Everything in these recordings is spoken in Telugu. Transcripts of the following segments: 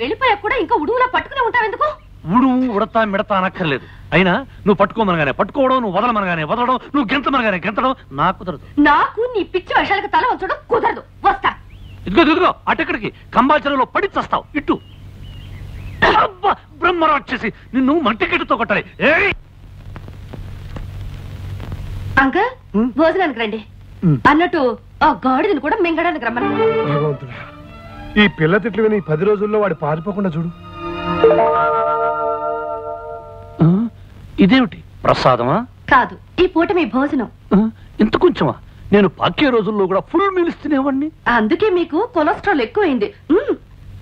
వెళ్ళిపోయా కూడా ఇంకా ఉడువులా పట్టుకునే ఉంటావెందుకు? ఉడువు ఉడతా మిడతా అనక్కర్లేదు. అయినా నువ్వు పట్టుకోమనగానే పట్టుకోవడం, నువ్వు వదలమనగానే వదలడం, నువ్వు గెంతమనగానే గెంతడం నాకు కుదరదు. నాకు నీ పిచ్చి వేషాలకు తల వంచడం కుదరదు. వస్తా. ఇదిగో అటెక్కడికి కంబాచరలో పడి చస్తావు. ఇట్టు బ్రహ్మరాక్షసి, నిన్ను మంటికెట్టుతో కొట్టాలి. అంకల్ భోజనానికి రండి. అన్నట్టు ఆ గాడిదని కూడా మింగడానికి రమ్మను. భగవంతుడా, ఈ పిల్ల తిట్లు విని 10 రోజుల్లో వాడు పారిపోకుండా చూడు. ఇదేమిటి ప్రసాదమా? కాదు, ఈ పూట మీ భోజనం. ఇంత కొంచెమా? నేను పాకే రోజుల్లో కూడా ఫుల్ మీల్స్ తినేవాడిని. అందుకే మీకు కొలెస్ట్రాల్ ఎక్కువైంది.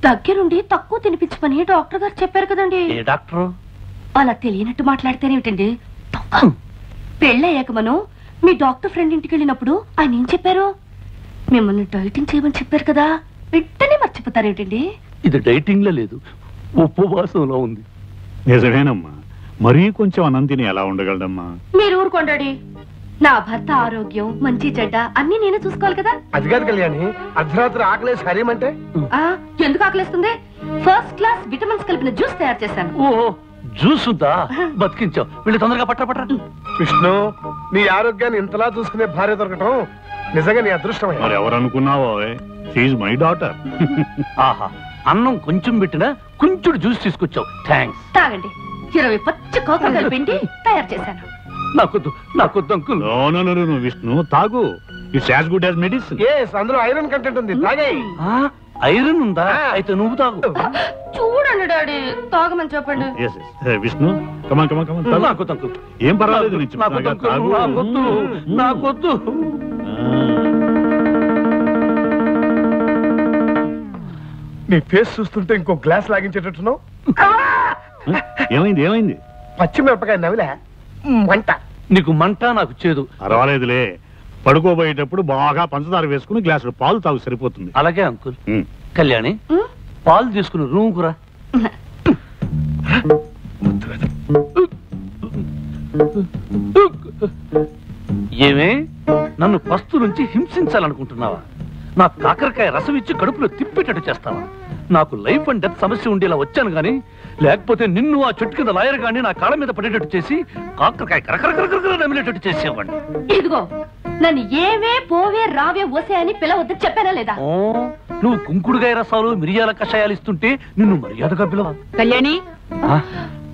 దగ్గరుండి తక్కువ తినిపించమని డాక్టర్ గారు చెప్పారు కదండి. ఏ డాక్టర్? అలా తెలియనట్టు మాట్లాడితేనేమిటండి? పెళ్ళయ్యాక మనం మీ డాక్టర్ ఫ్రెండ్ ఇంటికి వెళ్ళినప్పుడు ఆయన ఏం చెప్పారు? మిమ్మల్ని డైటింగ్ చేయమని చెప్పారు కదా, వెంటనే మర్చిపోతారేమిటండి? ఇది డైటింగ్ లో లేదు, ఉపవాసంలో ఉంది. నిజమేనమ్మా, మరీ కొంచెం అన్నం తిని ఎలా ఉండగలదమ్మా? మీరు ఊరుకోండి. నా భర్త ఆరోగ్యం, మంచి చెడ్డ అన్ని నేనే చూసుకోవాలి కదా. అది కాదు కళ్యాణి, అర్ధరాత్రి ఆకలేసి హరేమంటే ఎందుకు ఆకలేస్తుంది? ఫస్ట్ క్లాస్ విటమిన్స్ కలిపిన జ్యూస్ తయారు చేశాను. ఓహో, జ్యూస్ ఉందా? బతికించావు. వీళ్ళు తొందరగా పట్ట. విష్ణు, నీ ఆరోగ్యాన్ని ఇంతలా చూసుకునే భార్య దొరకటం నిజంగా నీ అదృష్టమే. మరి ఎవరు అనుకున్నావో, షీఈ్ మై డాటర్. ఆహా, అన్నం కొంచెం పెట్టినా కొంచెం జ్యూస్ తీసుకొచ్చావు. థ్యాంక్స్. తాగండి. 20 పచ్చి కోకలు పిండి తయారు చేశాను. నాకొద్దు అంకుల్. నో విష్ణు, తాగు. It's as good as medicine. అందులో ఐరన్ కంటెంట్ ఉంది, తాగేయ్. ఐరన్ ఉందా? అయితే నువ్వు తాగు. చూడండి డాడీ, తాగమని చెప్పండి. విష్ణు, కమాన్ కమాన్ కమాన్. నాకొద్దు అంకుల్. ఏం పర్వాలేదు, నాకొద్దు. నీ ఫేస్ చూస్తుంటే ఇంకో గ్లాస్ లాగించేటట్టున్నావు. ఏమైంది? పచ్చిమిరపకాయ నవిలే మంట. నీకు మంట, నాకు చేదు. పర్వాలేదులే, పడుకోబోయేటప్పుడు బాగా పంచదార వేసుకుని గ్లాసులు పాలు తాగు, సరిపోతుంది. అలాగే అంకుల్. కళ్యాణి, పాలు తీసుకుని రూమ్ కురా. ఏమే, నన్ను పస్తు నుంచి హింసించాలనుకుంటున్నావా? నా కాకరకాయ రసం ఇచ్చి కడుపులో తిప్పేటట్టు చేస్తావా? నాకు లైఫ్ అండ్ డెత్ సమస్య ఉండేలా వచ్చాను గాని, లేకపోతే నిన్ను ఆ చెట్టు కింద లాయర్ గాని నా కాళ్ళ మీద పడేటట్టు చేసి కాకరకాయ కరకరకరకర నమిలేటట్టు చేసేవాడిని. ఇదిగో, నన్ను ఏవే పోవే రావే ఓసే అని పిలవద్దని చెప్పానా లేదా? నువ్వు కుంకుడుగాయ రసాలు, మిరియాల కషాయాలు ఇస్తుంటే నిన్ను మర్యాదగా పిలవ. కళ్యాణి,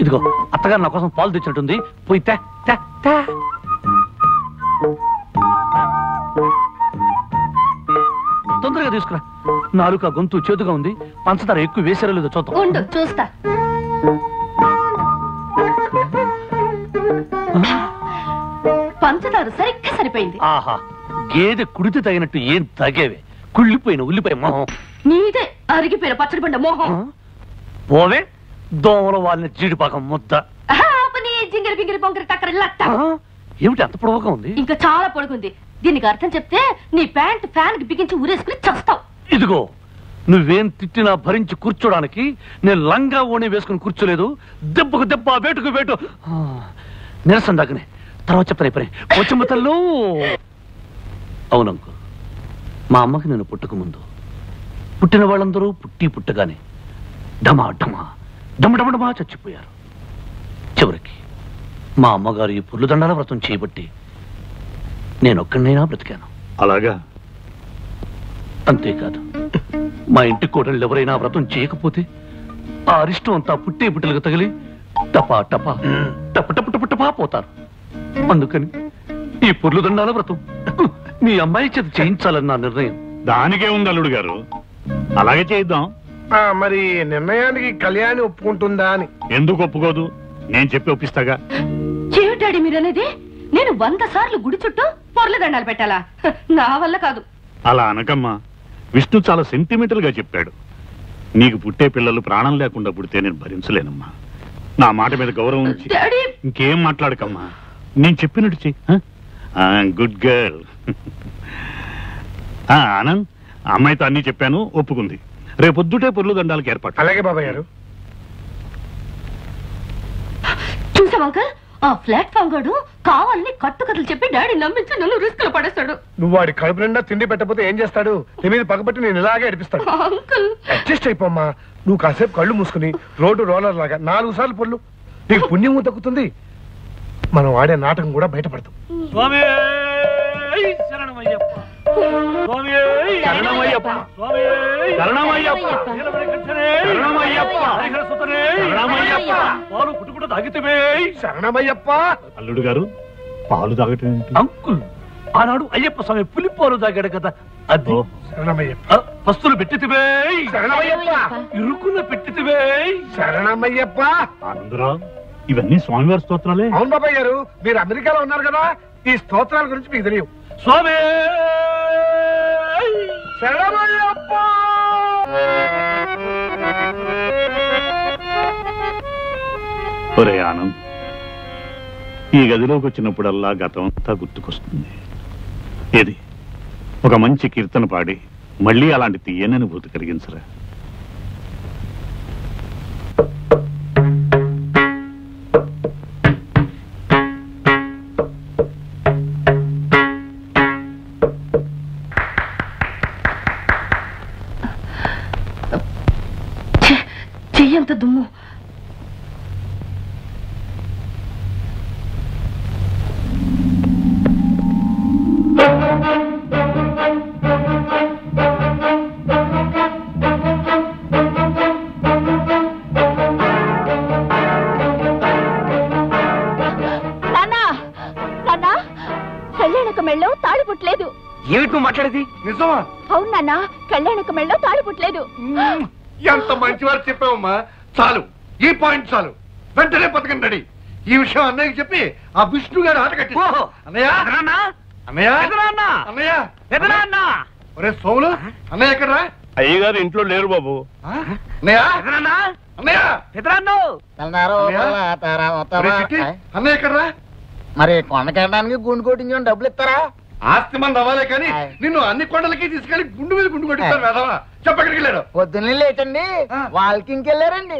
ఇదిగో అత్తగారు నా కోసం పాలు తెచ్చినట్టుంది, పోయి తొందరగా తీసుకురా. నాలుక గొంతు చేతుగా ఉంది, పంచదార ఎక్కువ వేసారో లేదో చూద్దాం. చూస్తా. పంచదార సరిగ్గా సరిపోయింది. ఆహా, గేదె కుడితే తగినట్టు ఏం తగేవే. కుళ్ళిపోయిన ఉల్లిపాయ మొహం. నీదే అరిగిపోయిన పచ్చడి బండ మొహం. పోవే, దోమల వాళ్ళని జీడిపాకం ముద్ద. జింగిరి బింగిరి బొంగిరి టక్కరి లట్ట. ఏమిటి అంత పొడవుగా ఉంది? ఇంకా చాలా పొడుగుంది. దీనికి అర్థం చెప్తే నీ ప్యాంట్ ఫ్యాన్ కి బిగించి ఊరేసుకుని చస్తావు. ఇదిగో, నువ్వేం తిట్టినా భరించి కూర్చోడానికి నేను లంగా ఓణి వేసుకుని కూర్చోలేదు. దెబ్బకు దెబ్బ, వేటుకు వేటు. నిరసన దాకనే తర్వాత చెప్తాను. పని వచ్చమ్మ తల్లు. అవునంకు, మా అమ్మకి నేను పుట్టక ముందు పుట్టిన వాళ్ళందరూ పుట్టగానే డమా డమా డమడమడమా చచ్చిపోయారు. చివరికి మా అమ్మగారు ఈ పుర్లుదండాల వ్రతం చేయబట్టి నేనొక్కడినైనా బ్రతికాను. అలాగా? అంతేకాదు, మా ఇంటి కోడళ్ళు ఎవరైనా వ్రతం చేయకపోతే ఆ అరిష్టం అంతా పుట్టే పుట్టలుగా తగిలి టపా టపా టప టప టప టపా పోతారు. అందుకని ఈ పుర్లుదండాల వ్రతం మీ అమ్మాయి చేత చేయించాలని నా నిర్ణయం. దానికే ఉంది అల్లుడు గారు, అలాగే చేద్దాం. మరి నిర్ణయానికి కళ్యాణి ఒప్పుకుంటుందా అని? ఎందుకు ఒప్పుకోదు? నేను చెప్పి ఒప్పిస్తాగా. చెవిటాడి మీరనేది? నేను 100 సార్లు గుడి చుట్టూ పొర్ల దండాలు పెట్టాలా? నా వల్ల కాదు. అలా అనకమ్మా, విష్ణు చాలా సెంటిమెంటల్ గా చెప్పాడు. నీకు పుట్టే పిల్లలు ప్రాణం లేకుండా పుడితే నేను భరించలేనమ్మా. నా మాట మీద గౌరవం ఉంచి ఇంకేం మాట్లాడకమ్మా. నేను చెప్పినట్టు చెయ్యి. Good girl. ఆనంద్, అమ్మాయితో అన్ని చెప్పాను, ఒప్పుకుంది. రేపొద్దుటే పొర్లు దండాలకు ఏర్పాటు. అలాగే బాబాయ్ గారు. చూసావా అంకల్, ఆ ప్లాట్ఫామ్ గాడు కావాలని కట్టుకథలు చెప్పి డాడీ నమ్మించి నన్ను రిస్క్ లో పడేస్తాడు. నువ్వు వాడి కడుపు నిండా తిండి పెట్టకపోతే ఏం చేస్తాడు? నీ మీద పగబట్టి నేను ఇలాగే అడిపిస్తాడు. Uncle adjust అయిపోమ్మా. నువ్వు కాసేపు కళ్ళు మూసుకుని రోడ్డు రోలర్ లాగా 4 సార్లు పొల్లు, నీకు పుణ్యము దక్కుతుంది. మనం ఆడే నాటకం కూడా బయటపడతాం. స్వామి శరణమయ్యప్ప, స్వామి శరణమయ్యప్ప, స్వామి శరణమయ్యప్ప, శరణమయ్యప్ప, శరణమయ్యప్ప, పాలు పుట్టుకుంటూ తాగితే శరణమయ్యప్ప. అల్లుడు గారు పాలు తాగటం అంకుల్, ఆనాడు అయ్యప్ప స్వామి పులిపోరు తాగాడు కదా, అది శరణమయ్యప్ప. పస్తులు పెట్టితివే, శరణమయ్యప్ప. ఇరుకులు పెట్టితివే, శరణమయ్యప్ప. అందరూ ఇవన్నీ స్వామివారి స్తోత్రాలే. అవును బాబాయ్ గారు, మీరు అమెరికాలో ఉన్నారు కదా, ఈ స్తోత్రాల గురించి మీకు తెలియవు. స్వామి శరణమయ్యప్ప. ఒరే ఆనంద్, ఈ గదిలోకి వచ్చినప్పుడల్లా గతం అంతా గుర్తుకొస్తుంది. ఏది ఒక మంచి కీర్తన పాడి మళ్ళీ అలాంటి తీయని అనుభూతి కలిగించరా? చెయ్యంత దుమ్ము. కళ్యాణక మెళ్ళో తాళి పుట్టలేదు. ఏమిటి నువ్వు మాట్లాడేది? నిజమా? అవును నాన్న, కళ్యాణక మెళ్ళో తాళి పుట్టలేదు. ఎంత మంచివారు చెప్పావమ్మా. చాలు, ఈ పాయింట్ చాలు. వెంటనే పథకం రెడీ. ఈ విషయం అన్నయ్యకి చెప్పి ఆ విష్ణు గారు ఆట కట్టి. అన్నయ్య అన్నయ్య అన్నయ్య ఒరే సోములు, అన్నయ్య ఎక్కడరా? అయ్యగారు ఇంట్లో లేరు బాబు. అన్నయ్య అన్నయ్య అన్నయ్య ఎక్కడరా? మరి కొండకెళ్ళడానికి గుండు కొట్టించని డబ్బులు ఇస్తారా? ఆస్తి మన రవ్వాలే కానీ నిన్ను అన్ని కొండలకి తీసుకెళ్లి గుండు మీద గుండు కొట్టిస్తారు వేదవా. చెప్పక్కడికి వెళ్ళాడు. పొద్దున్నే లేటండి, వాళ్ళకి ఇంకెళ్ళారండి.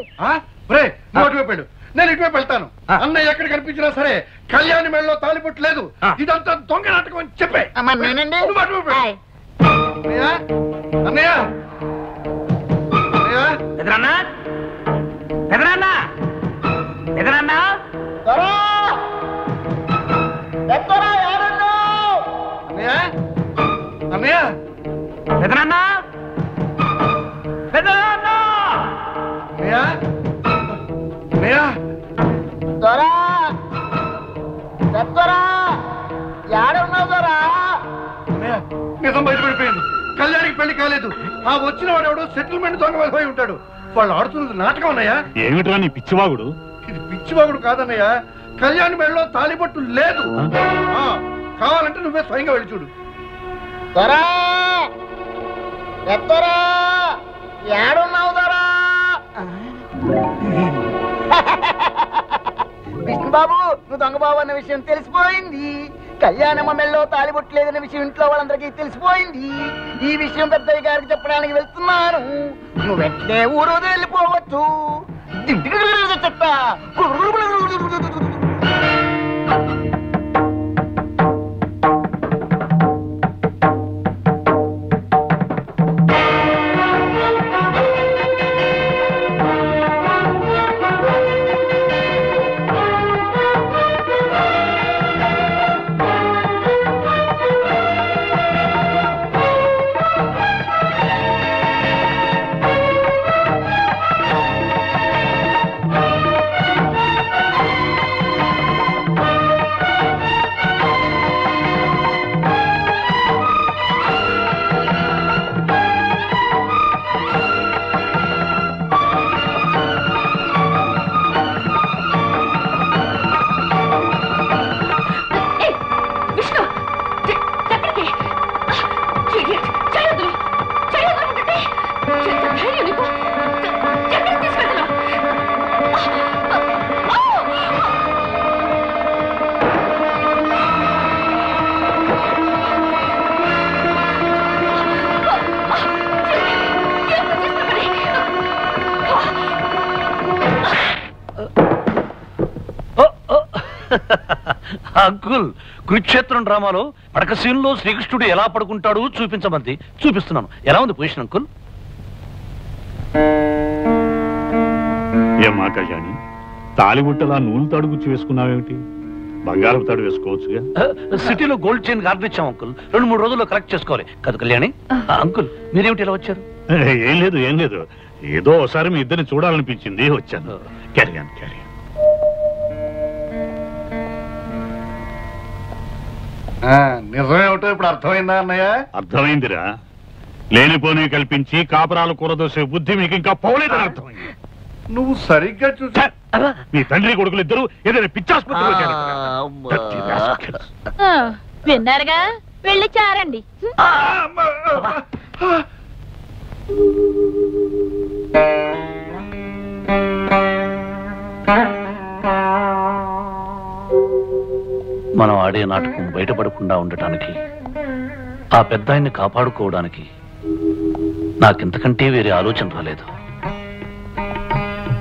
రే నువ్వు అటువైపు వెళ్ళు, నేను ఇటువైపు వెళ్తాను. అన్నయ్య ఎక్కడ కనిపించినా సరే కళ్యాణి మెడలో తాలిపొట్టు లేదు, ఇదంతా దొంగ నాటకం అని చెప్పే. నేనండి. నువ్వు అటువైపు వెళ్ళు. అన్నయ్య అన్నయ్య అన్నయ్య ఎదురన్నా ఎదురన్నా ఎదురన్నా అన్నయ్య అన్నయ్య ఎదురన్నా అన్నయ్య అన్నయ్య దొరా చెప్తారా ఏడున్నావు దొరా? అన్నయ్య నిజం బయటపడిపోయింది. కళ్యాణికి పెళ్లి కాలేదు. ఆ వచ్చిన వాడు ఎవడో సెటిల్మెంట్ దొంగ వెళ్ళిపోయి ఉంటాడు. వాళ్ళు ఆడుతున్నది నాటకం అన్నయ్య. ఏమిట్రా నీ పిచ్చివాగుడు? ఇది పిచ్చివాగుడు కాదన్నయ్య, కళ్యాణి మెడలో తాలిబొట్టు లేదు. కావాలంటే నువ్వే స్వయంగా వెళ్ళి చూడు. దొరా చెప్తారా ఏడున్నావు దొరా? విష్ణుబాబు, నువ్వు దొంగబాబు అన్న విషయం తెలిసిపోయింది. కళ్యాణమ్మ మెళ్ళో తాలిబొట్టలేదన్న విషయం ఇంట్లో వాళ్ళందరికీ తెలిసిపోయింది. ఈ విషయం పెద్దయ్య గారికి చెప్పడానికి వెళ్తున్నాను. నువ్వు వెంటనే ఊరు వెళ్ళిపోవచ్చు. చెత్త అంకుల్, కురుక్షేత్రం డ్రామాలో పడక సీన్లో శ్రీకృష్ణుడు ఎలా పడుకుంటాడు చూపించమంది, చూపిస్తున్నాను. ఎలా ఉంది పొజిషన్ అంకుల్? ఏమా కళ్యాణి, తాలిబుట్టలా నూనె తాడు గుచ్చి వేసుకున్నావేమిటి? బంగారపు తాడు వేసుకోవచ్చుగా. సిటీలో గోల్డ్ చైన్ ఆర్డర్ ఇచ్చాం అంకుల్, 2-3 రోజుల్లో కలెక్ట్ చేసుకోవాలి కదా కళ్యాణి. అంకుల్, మీరేమిటి ఎలా వచ్చారు? ఏం లేదు ఏం లేదు, ఏదో ఒకసారి మీ ఇద్దరిని చూడాలనిపించింది, వచ్చాను. క్యారియన్ క్యారియన్. నిజమేమిటో ఇప్పుడు అర్థమైందా అన్నయ్య? అర్థమైందిరా. లేనిపోని కల్పించి కాపురాలు కూరదోసే బుద్ధి మీకు ఇంకా పోలేదని అర్థమైంది. నువ్వు సరిగ్గా చూసా. మీ తండ్రి కొడుకులు ఇద్దరు ఏదైనా పిచ్చాసుపత్రిలో విన్నారుగా, వెళ్ళి చారండి. మనం ఆడే నాటకం బయటపడకుండా ఉండటానికి, ఆ పెద్దాయన్ని కాపాడుకోవడానికి నాకింతకంటే వేరే ఆలోచన రాలేదు.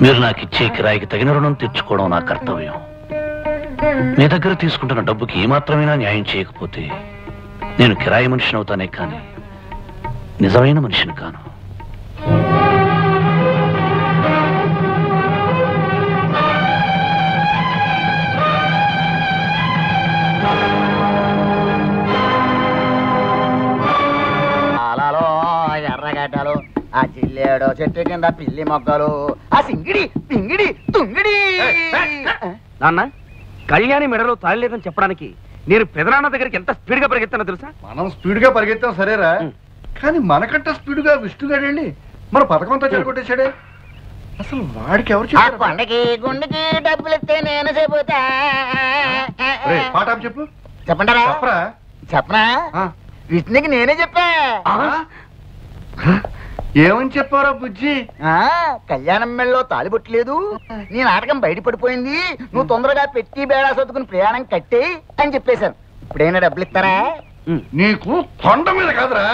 మీరు నాకు ఇచ్చే కిరాయికి తగిన రుణం తీర్చుకోవడం నా కర్తవ్యం. మీ దగ్గర తీసుకుంటున్న డబ్బుకి ఏమాత్రమైనా న్యాయం చేయకపోతే నేను కిరాయి మనిషిని అవుతానే కానీ నిజమైన మనిషిని కాను. ఎర్రగడ్డలు, ఆ చిల్లేడు చెట్టు కింద పిల్లి మొగ్గలు, ఆ సింగిడి పింగిడి తుంగిడి. నాన్న, కళ్యాణి మెడలో తాళి లేదని చెప్పడానికి నేను పెదనాన్న దగ్గరికి ఎంత స్పీడ్ గా పరిగెత్తానో తెలుసా? మనం స్పీడ్ గా పరిగెత్తాం సరేరా, కానీ మనకంటే స్పీడ్ గా విష్ణుగాడండి మన పథకం అంతా చెడగొట్టేశాడే. అసలు వాడికి ఎవరు చెప్పారు? కొండకి గుండెకి డబ్బులు ఇస్తే నేను చెబుతా. పాట చెప్పు. చెప్పంటారా? చెప్పరా. చెప్పనా? విష్ణుకి నేనే చెప్పా. ఏమని చెప్పారా బుజ్జి? కళ్యాణం మెళ్ళలో తాలిబొట్టలేదు, నీ నాటకం బయటపడిపోయింది, నువ్వు తొందరగా పెట్టి బేడా సర్దుకుని ప్రయాణం కట్టే అని చెప్పేశాను. ఇప్పుడైనా డబ్బులు ఇస్తారా? నీకు కొండ మీద కాదురా.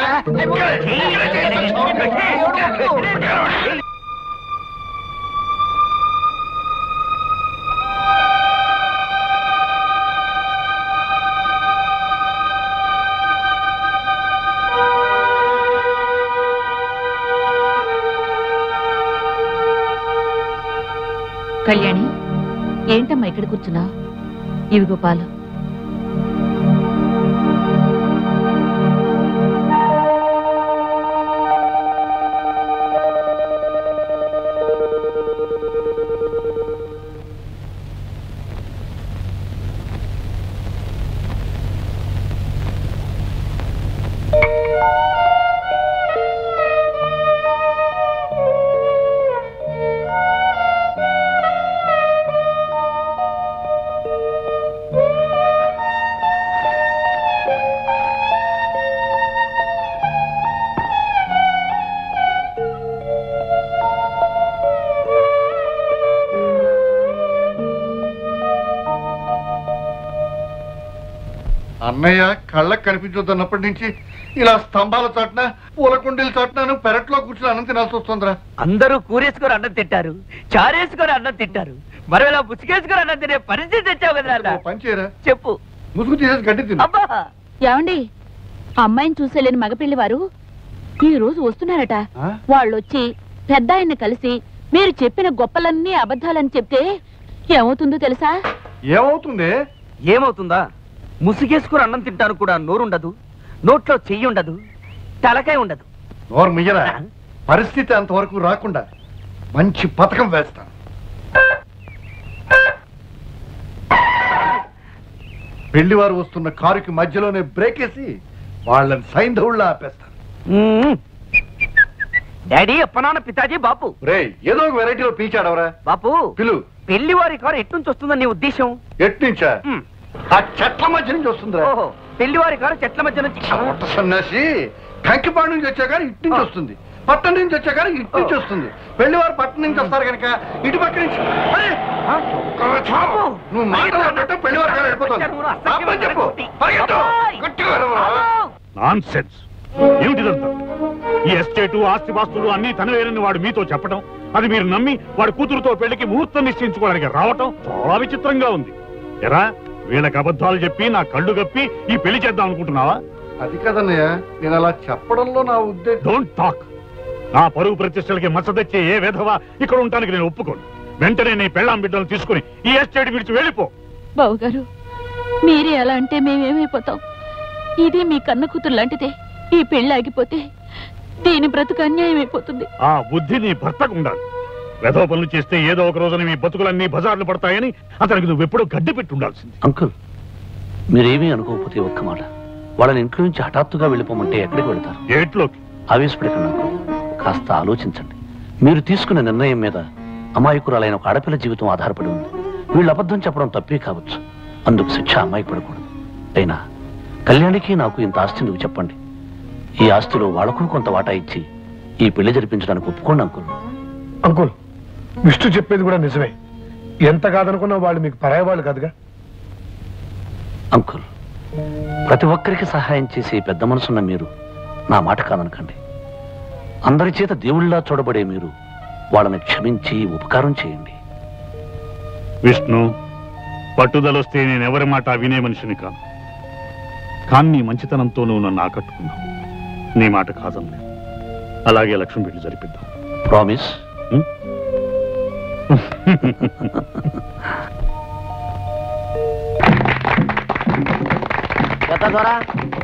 కళ్యాణి, ఏంటమ్మా ఇక్కడ కూర్చున్నా? ఇవిగో పాలు. అన్నయ్య కళ్ళకు కనిపించొద్దన్నప్పటి నుంచి ఇలా స్తంభాల చాటున పూలకుండీల చాటున పెరట్లో కూర్చుని అన్నం తినాల్సి వస్తుందిరా. అందరూ కూరేసుకొని అన్నం తింటారు, చారేసుకొని అన్నం తింటారు, మరి ఇలా ముసుగేసుకొని అన్నం తినే పరిస్థితి తెచ్చావు కదా. పని చేయరా, చెప్పు. ముసుగు తీసేసి గడ్డి తిను. ఏమండి, అమ్మాయిని చూసేలేని మగపిల్లి వారు ఈ రోజు వస్తున్నారట. వాళ్ళొచ్చి పెద్ద ఆయన్ని కలిసి మీరు చెప్పిన గొప్పలన్నీ అబద్ధాలని చెప్తే ఏమవుతుందో తెలుసా? ఏమవుతుంది? ఏమవుతుందా? ముసుగేసుకుని అన్నం తింటాను కూడా నోరుండదు, నోట్లో చెయ్యి ఉండదు, తలకాయ ఉండదు. నోరు మియ్యరా. పరిస్థితి అంతవరకు రాకుండా మంచి పథకం వేస్తాను. పెళ్లివారు వస్తున్న కారుకి మధ్యలోనే బ్రేక్ వేసి వాళ్ళని సైంధవుళ్ళ ఆపేస్తాను. డాడీ, అప్పనాన్న, పితాజీ, బాపు. రే, ఏదో ఒక వెరైటీలో పీల్చాడవరా. బాపు, పిలు. పెళ్లివారి కారు ఎట్నుంచి వస్తుందని నీ ఉద్దేశం? ఎట్నుంచా? ఆ చెట్ల మధ్య నుంచి వస్తుందిరా. ఓహో, పెళ్లివారి కారు చెట్ల మధ్య నుంచి. సన్యాసి, కంకిపాడు నుంచి వచ్చా కానీ ఇటు నుంచి వస్తుంది, పట్టణం నుంచి వచ్చా కానీ ఇటు నుంచి వస్తుంది. పెళ్లివారు పట్టణం నుంచి వస్తారు కనుక ఇటు పక్క నుంచి. నువ్వు మాట్లాడినట్టు పెళ్లివారు కారు వెళ్ళిపోతుంది. చెప్పు. నాన్సెన్స్. ఏమిటిదంతా? ఈ ఎస్టేటు, ఆస్తిపాస్తులు అన్ని తనవేనని వాడు మీతో చెప్పడం, అది మీరు నమ్మి వాడి కూతురుతో పెళ్లికి ముహూర్తం నిశ్చయించుకోవడానికి రావటం చాలా విచిత్రంగా ఉంది. ఎరా వీళ్ళకి అబద్ధాలు చెప్పి నా కళ్ళు కప్పి ఈ పెళ్లి చేద్దాం అనుకుంటున్నావా? అది కదన్నయ్య, నేను అలా చెప్పడంలో నా ఉద్దేశం. Don't talk. నా పరువు ప్రతిష్టలకి మచ్చ తెచ్చే ఏ విధవా ఇక్కడ ఉండటానికి నేను ఒప్పుకోను. వెంటనే నీ పెళ్ళాం బిడ్డలు తీసుకుని ఈ ఎస్టేట్ విడిచి వెళ్ళిపో. బావుగారు, మీరే అలా అంటే మేమేమైపోతాం? ఇది మీ కన్న కూతురు లాంటిదే. ఈ పెళ్లి ఆగిపోతే దీని బ్రతుకు అన్యాయం అయిపోతుంది. ఆ బుద్ధి నీ భర్తకు ఉండాలి. వెధవ పనులు చేస్తే ఏదో ఒక రోజున మీ బతుకులన్నీ బజార్లు పడతాయని అతనికి నువ్వెప్పుడూ గడ్డి పెట్టి ఉండాల్సింది. అంకుల్, మీరేమీ అనుకోకపోతే ఒక్క మాట, వాళ్ళని ఇంట్లో నుంచి హఠాత్తుగా వెళ్ళిపోమంటే ఎక్కడికి వెళ్తారు? ఏట్లోకి. ఆవేశపడకండి అంకుల్, కాస్త ఆలోచించండి. మీరు తీసుకున్న నిర్ణయం మీద అమాయకురాలైన ఒక ఆడపిల్ల జీవితం ఆధారపడి ఉంది. వీళ్ళు అబద్ధం చెప్పడం తప్పే కావచ్చు, అందుకు శిక్ష అమ్మాయి పడకూడదు. అయినా కళ్యాణికి నాకు ఇంత ఆస్తి ఎందుకు చెప్పండి? ఈ ఆస్తిలో వాళ్లకు కొంత వాటా ఇచ్చి ఈ పెళ్లి జరిపించడానికి ఒప్పుకోండి అంకుల్. అంకుల్, విష్ణు చెప్పేది కూడా నిజమే. ఎంత కాదనుకున్నా వాళ్ళు మీకు పరాయి వాళ్ళు కాదుగా. అంకుల్, ప్రతి ఒక్కరికి సహాయం చేసే పెద్ద మనసున్న మీరు నా మాట కాదనకండి. అందరి చేత దేవుళ్ళలా చూడబడే మీరు వాళ్ళని క్షమించి ఉపకారం చేయండి. విష్ణు, పట్టుదలొస్తే నేనెవరి మాట వినే మనిషిని కాను. కానీ నీ మంచితనంతో నువ్వు నన్ను ఆకట్టుకున్నావు. నీ మాట కాదనలే. అలాగే లక్ష్మి పెళ్లి జరిపిద్దాం. ప్రామిస్? ద్వారా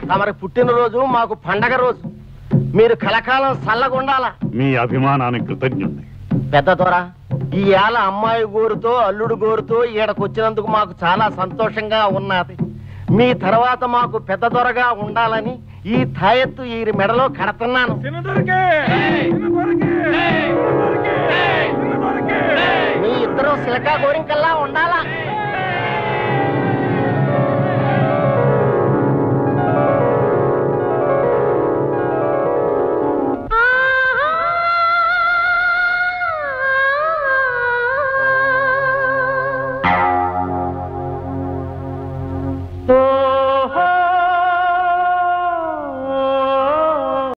తమరి పుట్టినరోజు మాకు పండగ రోజు. మీరు కలకాలం చల్లగుండాల. మీ అభిమానానికి కృతజ్ఞుణ్ణి. పెద్ద దొర, ఈ ఏళ అమ్మాయి గోరుతో అల్లుడు గోరుతో ఈడకొచ్చినందుకు మాకు చాలా సంతోషంగా ఉన్నది. మీ తర్వాత మాకు పెద్ద దొరగా ఉండాలని ఈ తాయెత్తు ఈ మెడలో కడుతున్నాను. మీ ఇద్దరు సిలకా గోరింకల్లా ఉండాలా.